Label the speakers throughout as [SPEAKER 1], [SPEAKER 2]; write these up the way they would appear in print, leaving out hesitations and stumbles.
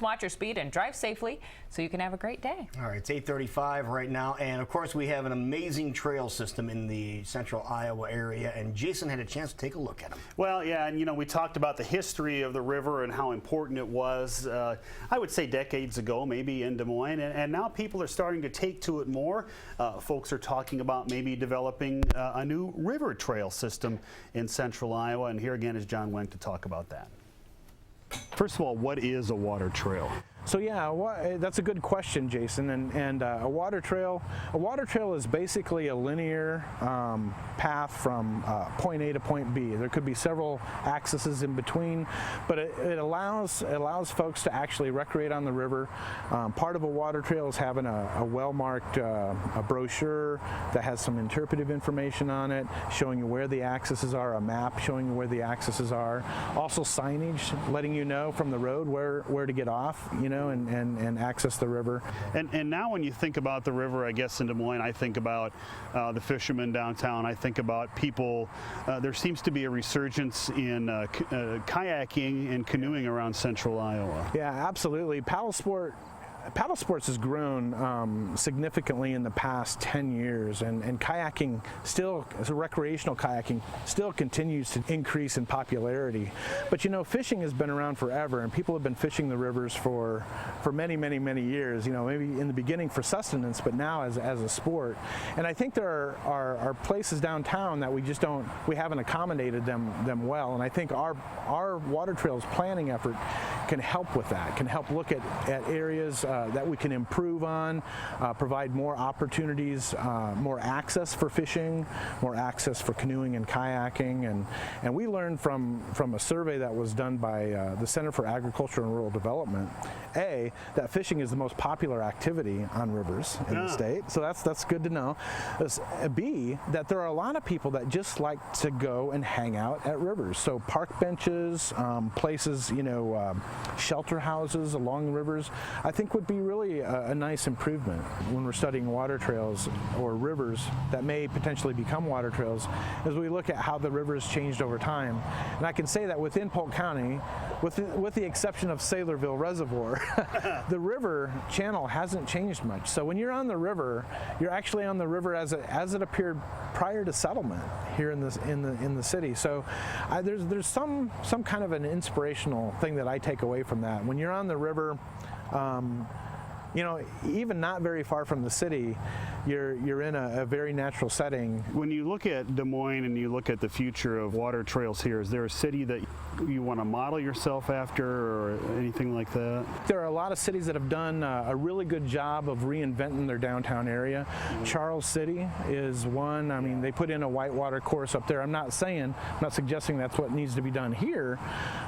[SPEAKER 1] Watch your speed and drive safely so you can have a great day.
[SPEAKER 2] All right, it's 8:35 right now, and of course we have an amazing trail system in the central Iowa area, and Jason had a chance to take a look at them.
[SPEAKER 3] Well, yeah, and you know, we talked about the history of the river and how important it was, I would say decades ago, maybe in Des Moines, and now people are starting to take to it more. Folks are talking about maybe developing a new river trail system in central Iowa, and here again is John Wenk to talk about that. First of all, what is a water trail?
[SPEAKER 4] So yeah, that's a good question, Jason. And a water trail is basically a linear path from point A to point B. There could be several accesses in between, but it allows folks to actually recreate on the river. Part of a water trail is having a well-marked a brochure that has some interpretive information on it, showing you where the accesses are, a map showing you where the accesses are. Also signage letting you know from the road where to get off, and access the river.
[SPEAKER 3] And now when you think about the river, I guess in Des Moines, I think about the fishermen downtown. I think about people. There seems to be a resurgence in kayaking and canoeing around central Iowa.
[SPEAKER 4] Yeah, absolutely. Paddle sports has grown significantly in the past 10 years, and kayaking still, as a recreational kayaking, still continues to increase in popularity. But fishing has been around forever, and people have been fishing the rivers for many, many, many years. Maybe in the beginning for sustenance, but now as a sport. And I think there are places downtown that we haven't accommodated them well. And I think our water trails planning effort can help with that, can help look at areas that we can improve on, provide more opportunities, more access for fishing, more access for canoeing and kayaking. And we learned from a survey that was done by the Center for Agriculture and Rural Development, that fishing is the most popular activity on rivers in the state. So that's good to know. B, that there are a lot of people that just like to go and hang out at rivers. So park benches, places, shelter houses along the rivers, I think would be really a nice improvement when we're studying water trails or rivers that may potentially become water trails, as we look at how the rivers changed over time. And I can say that within Polk County, with the exception of Saylorville Reservoir, the river channel hasn't changed much. So when you're on the river, you're actually on the river as it appeared prior to settlement here in the city. So there's some kind of an inspirational thing that I take away from that. When you're on the river, even not very far from the city, you're in a very natural setting.
[SPEAKER 3] When you look at Des Moines and you look at the future of water trails here, is there a city that you want to model yourself after or anything like that?
[SPEAKER 4] There are a lot of cities that have done a really good job of reinventing their downtown area. Charles City is one. I mean, they put in a whitewater course up there. I'm not suggesting that's what needs to be done here,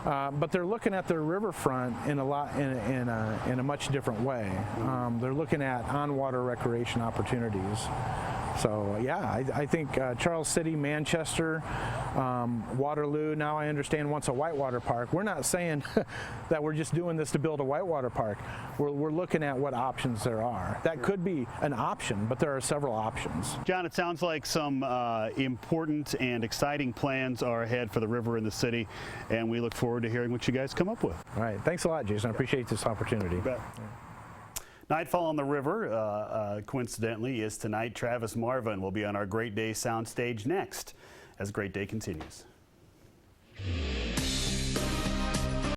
[SPEAKER 4] but they're looking at their riverfront in a much different way. They're looking at on-water recreation opportunities. So yeah, I think Charles City, Manchester, Waterloo, now I understand wants a whitewater park. We're not saying that we're just doing this to build a whitewater park. We're looking at what options there are. That could be an option, but there are several options.
[SPEAKER 3] John, it sounds like some important and exciting plans are ahead for the river and the city, and we look forward to hearing what you guys come up with.
[SPEAKER 4] All right, thanks a lot, Jason. I appreciate this opportunity.
[SPEAKER 3] You bet. Nightfall on the River, coincidentally, is tonight. Travis Marvin will be on our Great Day soundstage next as Great Day continues.